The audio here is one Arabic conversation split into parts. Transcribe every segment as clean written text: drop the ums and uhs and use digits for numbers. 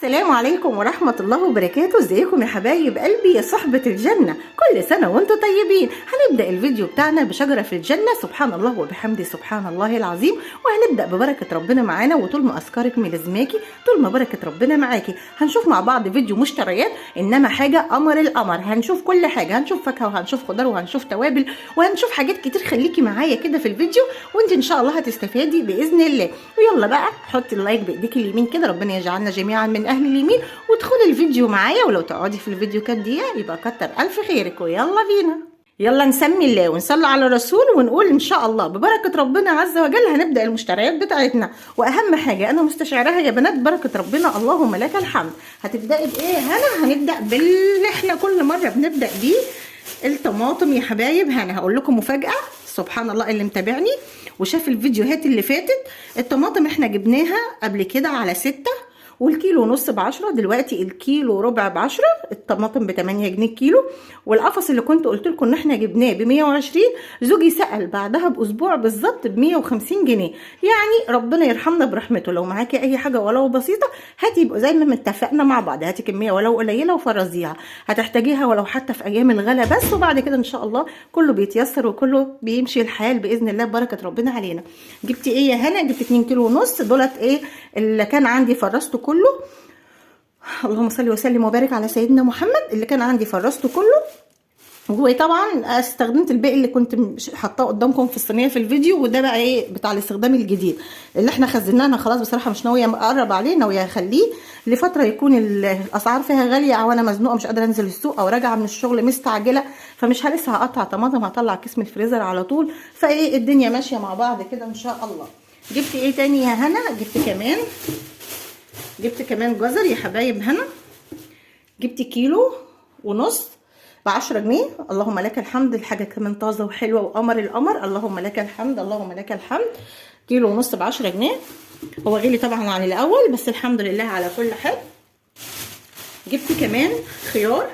السلام عليكم ورحمة الله وبركاته. ازيكم يا حبايب قلبي يا صحبة الجنة؟ كل سنة وانتم طيبين. هنبدأ الفيديو بتاعنا بشجرة في الجنة، سبحان الله وبحمده سبحان الله العظيم. وهنبدأ ببركة ربنا معانا، وطول ما أذكارك ملازماكي طول ما بركة ربنا معاكي. هنشوف مع بعض فيديو مشتريات، إنما حاجة قمر القمر. هنشوف كل حاجة، هنشوف فاكهة وهنشوف خضار وهنشوف توابل وهنشوف حاجات كتير. خليكي معايا كده في الفيديو وانت إن شاء الله هتستفادي بإذن الله. ويلا بقى حطي اللايك بإيديك اليمين كده، ربنا يجعلنا جميعا من أهل اليمين، وادخلي الفيديو معايا. ولو تقعدي في الفيديو كام دقيقة يبقى كتر ألف خيرك. ويلا بينا، يلا نسمي الله ونصلي على الرسول ونقول ان شاء الله ببركه ربنا عز وجل هنبدا المشتريات بتاعتنا. واهم حاجه انا مستشعرها يا بنات بركه ربنا، اللهم لك الحمد. هتبداي بايه هنا؟ هنبدا باللي احنا كل مره بنبدا بيه، الطماطم يا حبايب. هنا هقول لكم مفاجاه، سبحان الله اللي متابعني وشاف الفيديوهات اللي فاتت، الطماطم احنا جبناها قبل كده على 6 والكيلو ونص ب10. دلوقتي الكيلو ربع ب10. الطماطم ب8 جنيه الكيلو. والقفص اللي كنت قلت لكم ان احنا جبناه ب120، زوجي سأل بعدها باسبوع بالظبط ب150 جنيه. يعني ربنا يرحمنا برحمته. لو معاكي اي حاجه ولو بسيطه هاتي، يبقى زي ما اتفقنا مع بعض، هاتي كميه ولو قليله وفرزيها، هتحتاجيها ولو حتى في ايام الغلا بس. وبعد كده ان شاء الله كله بيتيسر وكله بيمشي الحال باذن الله ببركه ربنا علينا. جبتي ايه يا هنا؟ جبت 2 كيلو ونص. دولت ايه اللي كان عندي فرزته كله، اللهم صل وسلم وبارك على سيدنا محمد. اللي كان عندي فرزته كله، وطبعا استخدمت الباقي اللي كنت حاطاه قدامكم في الصينيه في الفيديو. وده بقى ايه بتاع الاستخدام الجديد اللي احنا خزناه. انا خلاص بصراحه مش ناويه اقرب عليه، ناويه اخليه لفتره يكون الاسعار فيها غاليه، او انا مزنوقه مش قادره انزل السوق، او راجعه من الشغل مستعجله، فمش لسه هقطع طماطم، هطلع كيس من الفريزر على طول. فايه الدنيا ماشيه مع بعض كده ان شاء الله. جبت ايه تاني يا هنا؟ جبت كمان جزر يا حبايب هنا. جبت كيلو ونص ب10 جنيه. اللهم لك الحمد، الحاجه كمان طازه وحلوه وقمر القمر، اللهم لك الحمد اللهم لك الحمد. كيلو ونص ب10 جنيه. هو غالي طبعا عن الاول بس الحمد لله على كل حال. جبت كمان خيار،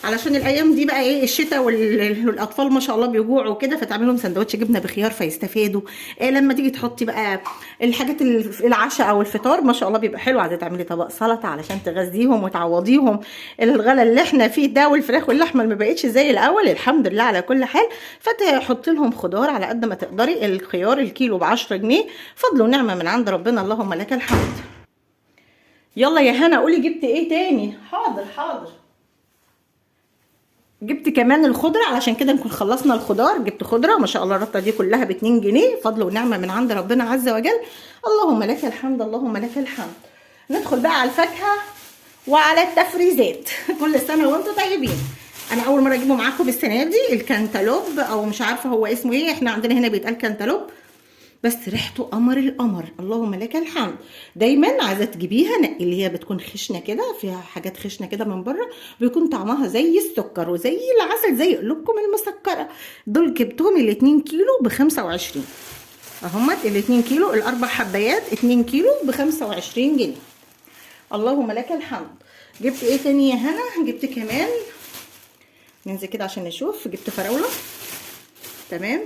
علشان الايام دي بقى ايه الشتاء والاطفال ما شاء الله بيجوعوا كده، فتعمل لهم سندوتش جبنه بخيار فيستفادوا. إيه لما تيجي تحطي بقى الحاجات العشاء او الفطار ما شاء الله بيبقى حلو. عايزه تعملي طبق سلطه علشان تغذيهم وتعوضيهم الغلا اللي احنا فيه ده، والفراخ واللحمه اللي ما بقتش زي الاول الحمد لله على كل حال. فتحطي لهم خضار على قد ما تقدري. الخيار الكيلو ب10 جنيه، فضل ونعمه من عند ربنا، اللهم لك الحمد. يلا يا هنا قولي جبت ايه تاني؟ حاضر. جبت كمان الخضره، علشان كده نكون خلصنا الخضار. جبت خضره ما شاء الله الرطه دي كلها ب2 جنيه، فضل ونعمه من عند ربنا عز وجل، اللهم لك الحمد اللهم لك الحمد. ندخل بقى على الفاكهه وعلى التفريزات. كل سنه وانتم طيبين. انا اول مره اجيبه معاكم السنه دي الكنتالوب، او مش عارفه هو اسمه ايه، احنا عندنا هنا بيتقال كنتالوب، بس ريحته قمر القمر، اللهم لك الحمد. دايما عايزه تجيبيها نقي اللي هي بتكون خشنه كده، فيها حاجات خشنه كده من بره، بيكون طعمها زي السكر وزي العسل زي قلوبكم المسكره. دول جبتهم ال2 كيلو ب25 اهمت. ال2 كيلو الاربع حبايات 2 كيلو ب25 جنيه، اللهم لك الحمد. جبت ايه تاني يا هنا؟ جبت كمان، ننزل كده عشان نشوف. جبت فراوله، تمام،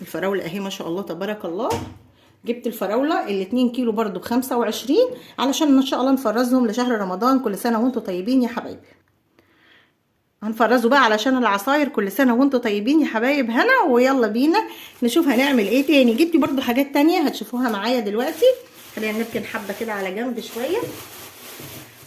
الفراوله اهي ما شاء الله تبارك الله. جبت الفراوله ال2 كيلو برضو ب25 علشان ان شاء الله نفرزهم لشهر رمضان. كل سنه وانتم طيبين يا حبايبي. هنفرزوا بقى علشان العصاير. كل سنه وانتم طيبين يا حبايب هنا. ويلا بينا نشوف هنعمل ايه تاني. جبت برضو حاجات تانية هتشوفوها معايا دلوقتي. خلينا نركن حبه كده على جنب شويه،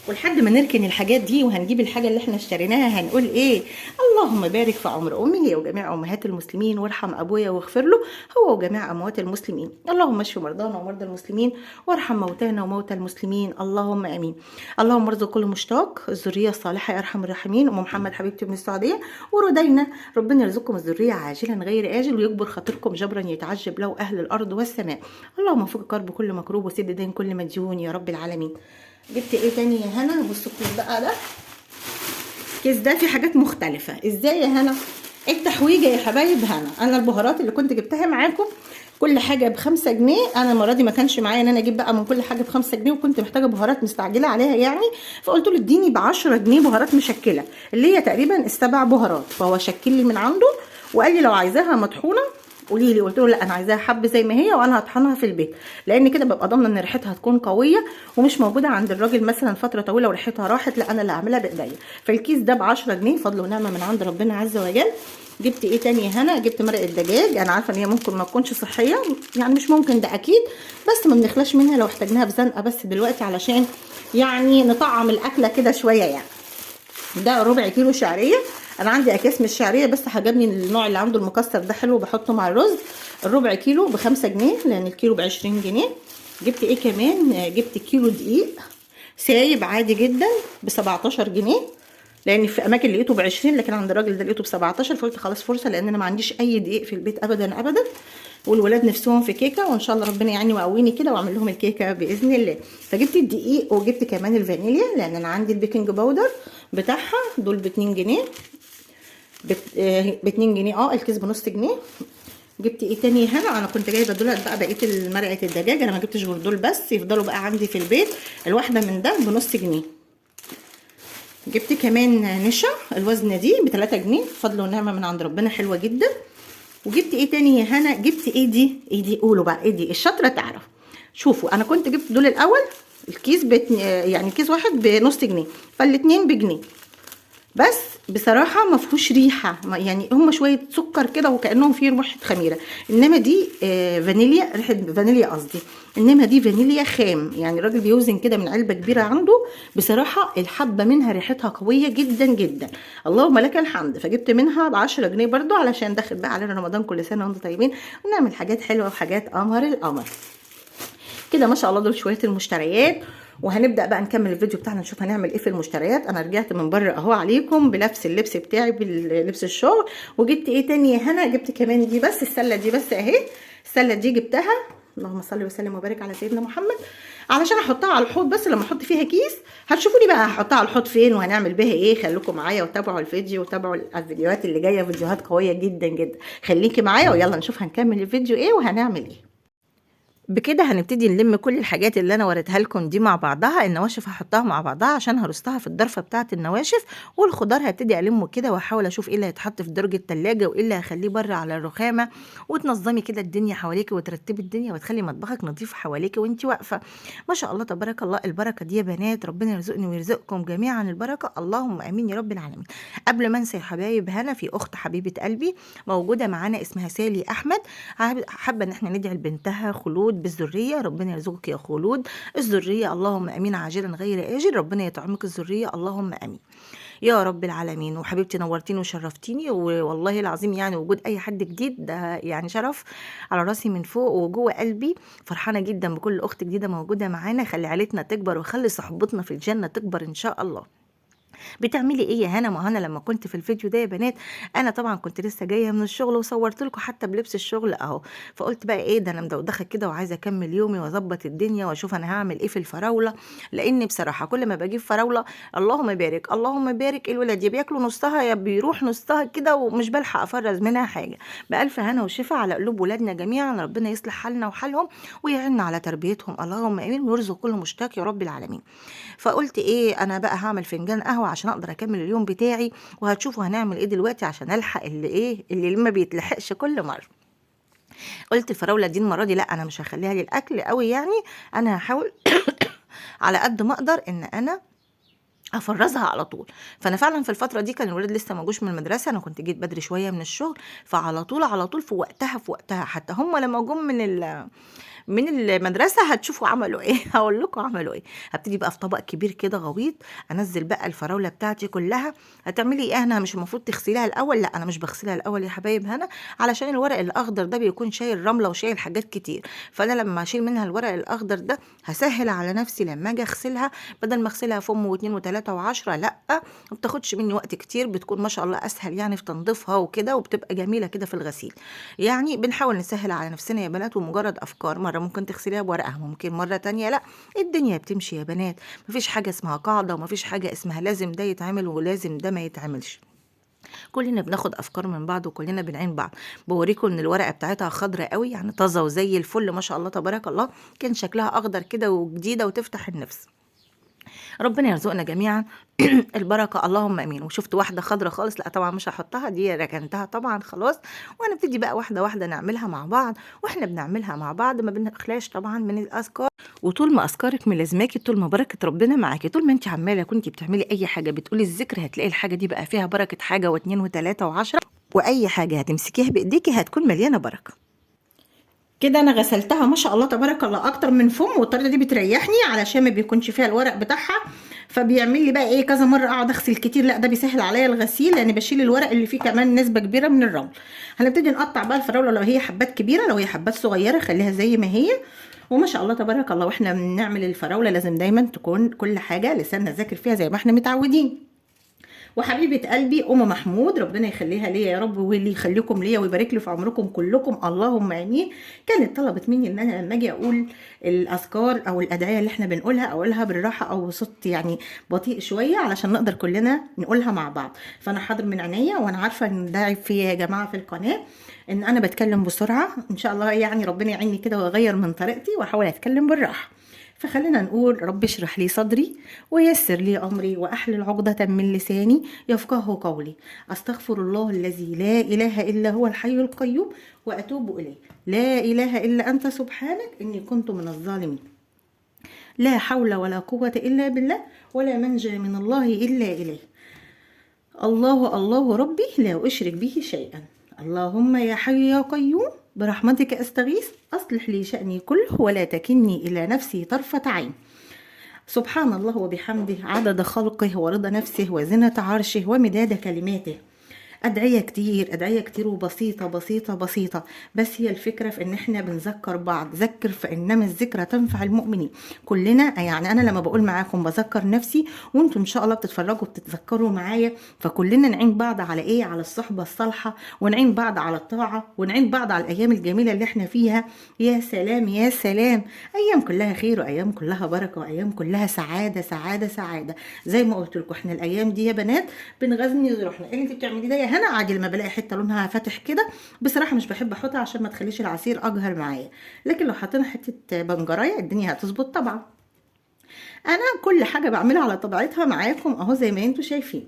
ولحد ما نركن الحاجات دي وهنجيب الحاجه اللي احنا اشتريناها هنقول ايه؟ اللهم بارك في عمر امي هي وجميع امهات المسلمين، وارحم ابويا واغفر له هو وجميع اموات المسلمين. اللهم اشف مرضانا ومرضى المسلمين، وارحم موتانا وموتى المسلمين، اللهم امين. اللهم ارزق كل مشتاق الذريه الصالحه يا ارحم الراحمين. ام محمد حبيبتي من السعوديه وردينا، ربنا يرزقكم الذريه عاجلا غير اجل، ويكبر خاطركم جبرا يتعجب له اهل الارض والسماء. اللهم فك كرب كل مكروب وسد دين كل مديون يا رب العالمين. جبت ايه تاني يا هنا؟ بصوا الكيس بقى ده، الكيس ده فيه حاجات مختلفه. ازاي يا هنا؟ التحويجه يا حبايب هنا. انا البهارات اللي كنت جبتها معاكم كل حاجه ب5 جنيه. انا المره دي ما كانش معايا ان انا اجيب بقى من كل حاجه ب5 جنيه، وكنت محتاجه بهارات مستعجله عليها يعني، فقلت له اديني ب10 جنيه بهارات مشكله اللي هي تقريبا ال7 بهارات. فهو شكل لي من عنده وقال لي لو عايزاها مطحونه قولي لي. قلت له لا انا عايزاها حب زي ما هي، وانا هطحنها في البيت، لان كده ببقى ضامنه ان ريحتها هتكون قويه ومش موجوده عند الراجل مثلا فتره طويله وريحتها راحت. لا انا اللي هعملها بايديا. فالكيس ده ب 10 جنيه فضل ونعمه من عند ربنا عز وجل. جبت ايه تاني يا هنا؟ جبت مرقه دجاج. انا عارفه ان هي ممكن ما تكونش صحيه، يعني مش ممكن ده اكيد، بس ما بنخلاش منها لو احتاجناها بزنقه بس دلوقتي علشان يعني نطعم الاكله كده شويه يعني. ده ربع كيلو شعريه. انا عندي اكياس من الشعريه بس عجبني النوع اللي عنده المكسر ده حلو، بحطه مع الرز. الربع كيلو ب5 جنيه لان الكيلو ب20 جنيه. جبت ايه كمان؟ جبت كيلو دقيق سايب عادي جدا ب17 جنيه، لان في اماكن لقيته ب20 لكن عند الراجل ده لقيته ب17. فقلت خلاص فرصه، لان انا ما عنديش اي دقيق في البيت ابدا ابدا، والولاد نفسهم في كيكه، وان شاء الله ربنا يعني ويقويني كده واعمل لهم الكيكه باذن الله. فجبت الدقيق وجبت كمان الفانيليا، لان انا عندي البيكنج باودر بتاعها دول ب2 جنيه. ب2 جنيه الكيس بنص جنيه. جبت ايه تاني هنا؟ انا كنت جايبه دول بقى بقيه مرقه الدجاج، انا ما جبتش غير دول بس يفضلوا بقى عندي في البيت. الواحده من ده بنص جنيه. جبت كمان نشا الوزنه دي ب3 جنيه فضل ونعمه من عند ربنا، حلوه جدا. وجبت ايه تاني يا هنا؟ جبت ايه دي؟ ايه دي؟ قولوا بقى ايه دي؟ الشاطره تعرف. شوفوا انا كنت جبت دول الاول، الكيس يعني كيس واحد بنص جنيه، فالاتنين بجنيه. بس بصراحه ما فيهوش ريحه، يعني هم شويه سكر كده وكانهم فيه ريحه خميره، انما دي فانيليا، ريحه فانيليا قصدي، انما دي فانيليا خام. يعني الراجل بيوزن كده من علبه كبيره عنده، بصراحه الحبه منها ريحتها قويه جدا جدا، اللهم لك الحمد. فجبت منها ب10 جنيه برده علشان داخل بقى علينا رمضان، كل سنه وانتم طيبين، ونعمل حاجات حلوه وحاجات قمر القمر كده ما شاء الله. دول شويه المشتريات، وهنبدا بقى نكمل الفيديو بتاعنا نشوف هنعمل ايه في المشتريات. انا رجعت من بره اهو عليكم بنفس اللبس بتاعي، بلبس الشغل. وجبت ايه تاني يا هنا؟ جبت كمان دي، بس السله دي بس اهي. السله دي جبتها، اللهم صل وسلم وبارك على سيدنا محمد، علشان احطها على الحوض. بس لما احط فيها كيس هتشوفوني بقى هحطها على الحوض فين وهنعمل بيها ايه. خليكم معايا وتابعوا الفيديو وتابعوا الفيديوهات اللي جايه، فيديوهات قويه جدا جدا. خليكي معايا ويلا نشوف هنكمل الفيديو ايه وهنعمل ايه. بكده هنبتدي نلم كل الحاجات اللي انا وريتها لكم دي مع بعضها. النواشف هحطها مع بعضها عشان هرصها في الضرفه بتاعه النواشف، والخضار هبتدي المه كده واحاول اشوف ايه اللي هيتحط في درج التلاجة وايه اللي هخليه بره على الرخامه. وتنظمي كده الدنيا حواليكي وترتبي الدنيا وتخلي مطبخك نظيف حواليكي وانتي واقفه. ما شاء الله تبارك الله، البركه دي يا بنات، ربنا يرزقني ويرزقكم جميعا البركه، اللهم امين يا رب العالمين. قبل ما انسى يا حبايب، هنا في اخت حبيبه قلبي موجوده معانا اسمها سالي احمد، حابه ان احنا ندعي لبنتها خلود بالذريه. ربنا يرزقك يا خلود الذريه، اللهم امين، عاجلا غير اجل، ربنا يطعمك الذريه، اللهم امين يا رب العالمين. وحبيبتي نورتيني وشرفتيني، والله العظيم يعني وجود اي حد جديد ده يعني شرف على راسي من فوق وجوه قلبي. فرحانه جدا بكل اخت جديده موجوده معانا. خلي عيلتنا تكبر وخلي صحبتنا في الجنه تكبر ان شاء الله. بتعملي ايه يا هنا؟ ما انا لما كنت في الفيديو ده يا بنات، انا طبعا كنت لسه جايه من الشغل وصورت لكم حتى بلبس الشغل اهو. فقلت بقى ايه ده، انا مدوخه كده وعايزه اكمل يومي واظبط الدنيا واشوف انا هعمل ايه في الفراوله. لان بصراحه كل ما بجيب فراوله اللهم بارك اللهم بارك، الولاد يا بياكلوا نصها يا بيروح نصها كده، ومش بلحق افرز منها حاجه. بالف هنا وشفا على قلوب ولادنا جميعا، ربنا يصلح حالنا وحالهم ويعيننا على تربيتهم، اللهم امين، ويرزق كل مشتاق يا رب العالمين. فقلت ايه، انا بقى هعمل فنجان قهوه عشان اقدر اكمل اليوم بتاعي، وهتشوفوا هنعمل ايه دلوقتي عشان الحق اللي ما بيتلحقش كل مره. قلت الفراوله دي المره دي لا، انا مش هخليها للاكل قوي يعني، انا هحاول على قد ما اقدر ان انا افرزها على طول. فانا فعلا في الفتره دي كان الولاد لسه ما جوش من المدرسه، انا كنت جيت بدري شويه من الشغل، فعلى طول على طول في وقتها حتى هم لما جم من المدرسه هتشوفوا عملوا ايه. هقول لكم عملوا ايه. هبتدي بقى في طبق كبير كده غويط انزل بقى الفراوله بتاعتي كلها. هتعملي ايه هنا؟ مش المفروض تغسليها الاول؟ لا انا مش بغسلها الاول يا حبايب هنا، علشان الورق الاخضر ده بيكون شايل رمله وشايل حاجات كتير، فانا لما اشيل منها الورق الاخضر ده هسهل على نفسي لما اجي اغسلها، بدل ما اغسلها فم واثنين وثلاثه وعشرة، لا ما بتاخدش مني وقت كتير، بتكون ما شاء الله اسهل يعني في تنظيفها وكده، وبتبقى جميله كده في الغسيل. يعني بنحاول نسهل على نفسنا يا بنات، ومجرد افكار، مره ممكن تغسليها بورقها، ممكن مره تانية لا، الدنيا بتمشي يا بنات، مفيش حاجه اسمها قاعده ومفيش حاجه اسمها لازم ده يتعمل ولازم ده ما يتعملش. كلنا بناخد افكار من بعض وكلنا بنعين بعض. بوريكم ان الورقه بتاعتها خضراء قوي يعني طازه وزي الفل ما شاء الله تبارك الله، كان شكلها اخضر كده وجديده وتفتح النفس. ربنا يرزقنا جميعا البركه، اللهم امين. وشفت واحده خضره خالص، لا طبعا مش هحطها دي، ركنتها طبعا خلاص. وهنبتدي بقى واحده واحده نعملها مع بعض. واحنا بنعملها مع بعض ما بنخلاش طبعا من الاذكار. وطول ما اذكارك ملازماكي، طول ما بركه ربنا معاكي، طول ما انت عماله كنتي بتعملي اي حاجه بتقولي الذكر، هتلاقي الحاجه دي بقى فيها بركه حاجه واثنين وثلاثه وعشرة. واي حاجه هتمسكيها بايديكي هتكون مليانه بركه. كده انا غسلتها ما شاء الله تبارك الله اكتر من فم، والطريقه دي بتريحني علشان ما بيكونش فيها الورق بتاعها، فبيعمل لي بقى ايه كذا مره اقعد اغسل كتير. لا ده بيسهل عليا الغسيل لان بشيل الورق اللي فيه كمان نسبه كبيره من الرمل. هنبتدي نقطع بقى الفراوله، لو هي حبات كبيره، لو هي حبات صغيره خليها زي ما هي. وما شاء الله تبارك الله، واحنا بنعمل الفراوله لازم دايما تكون كل حاجه لساننا ذاكر فيها زي ما احنا متعودين. وحبيبه قلبي ام محمود ربنا يخليها ليا يا رب، واللي يخليكم ليا ويبارك لي في عمركم كلكم اللهم امين. كانت طلبت مني ان انا لما اجي اقول الاذكار او الادعيه اللي احنا بنقولها اقولها بالراحه او بصوت يعني بطيء شويه علشان نقدر كلنا نقولها مع بعض. فانا حاضر من عينيا، وانا عارفه ان ده عيب فيا يا جماعه في القناه ان انا بتكلم بسرعه. ان شاء الله يعني ربنا يعيني كده ويغير من طريقتي واحاول اتكلم بالراحه. فخلينا نقول رب اشرح لي صدري ويسر لي أمري وأحلل عقدة من لساني يفقه قولي. أستغفر الله الذي لا إله إلا هو الحي القيوم وأتوب إليه. لا إله إلا أنت سبحانك إني كنت من الظالمين. لا حول ولا قوة إلا بالله، ولا منجى من الله إلا إليه. الله الله ربي لا أشرك به شيئا. اللهم يا حي يا قيوم برحمتك أستغيث أصلح لي شأني كله ولا تكلني إلى نفسي طرفة عين. سبحان الله وبحمده عدد خلقه ورضا نفسه وزنة عرشه ومداد كلماته. أدعية كتير، أدعية كتير وبسيطة بسيطة بسيطة، بس هي الفكرة في إن إحنا بنذكر بعض. ذكر فإنما الذكرى تنفع المؤمنين. كلنا يعني أنا لما بقول معاكم بذكر نفسي، وأنتم إن شاء الله بتتفرجوا بتتذكروا معايا، فكلنا نعين بعض على إيه؟ على الصحبة الصالحة، ونعين بعض على الطاعة، ونعين بعض على الأيام الجميلة اللي إحنا فيها. يا سلام يا سلام، أيام كلها خير وأيام كلها بركة وأيام كلها سعادة سعادة سعادة. زي ما قلت لكم إحنا الأيام دي يا بنات بنغزني روحنا. إيه اللي أنت بتعمليه ده يا هنا؟ عادي لما بلاقي حته لونها فاتح كده بصراحه مش بحب احطها عشان ما تخليش العصير اجهر معايا، لكن لو حطينا حته بنجرايه الدنيا هتظبط طبعا. انا كل حاجه بعملها على طبيعتها معاكم اهو زي ما انتم شايفين.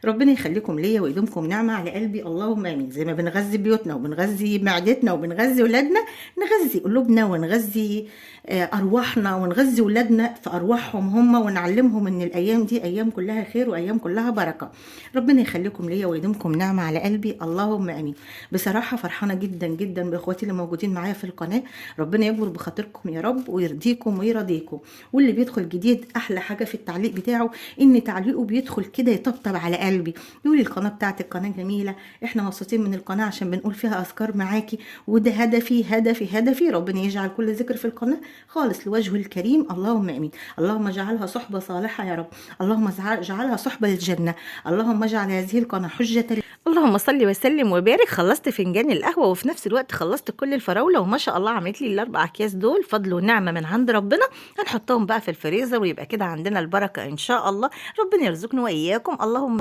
ربنا يخليكم ليا ويدومكم نعمه على قلبي اللهم امين. زي ما بنغذي بيوتنا وبنغذي معدتنا وبنغذي ولادنا، نغذي قلوبنا ونغذي ارواحنا ونغذي ولادنا في ارواحهم هم، ونعلمهم ان الايام دي ايام كلها خير وايام كلها بركه. ربنا يخليكم ليا ويدومكم نعمه على قلبي اللهم امين. بصراحه فرحانه جدا جدا باخواتي اللي موجودين معايا في القناه. ربنا يكبر بخاطركم يا رب ويرضيكم ويرضيكم. واللي بيدخل جديد احلى حاجه في التعليق بتاعه ان تعليقه بيدخل كده يطبطب على قلبي، يقول القناه بتاعتك قناه جميله، احنا مبسوطين من القناه عشان بنقول فيها اذكار معاكي، وده هدفي هدفي هدفي. ربنا يجعل كل ذكر في القناه خالص لوجهه الكريم اللهم امين. اللهم اجعلها صحبه صالحه يا رب، اللهم اجعلها صحبه للجنه، اللهم اجعل هذه القناه حجه اللهم صل وسلم وبارك. خلصت فنجان القهوه وفي نفس الوقت خلصت كل الفراوله، وما شاء الله عملت لي الاربع اكياس دول فضل ونعمه من عند ربنا. هنحطهم بقى في الفريزر ويبقى كده عندنا البركه ان شاء الله. ربنا يرزقنا واياكم اللهم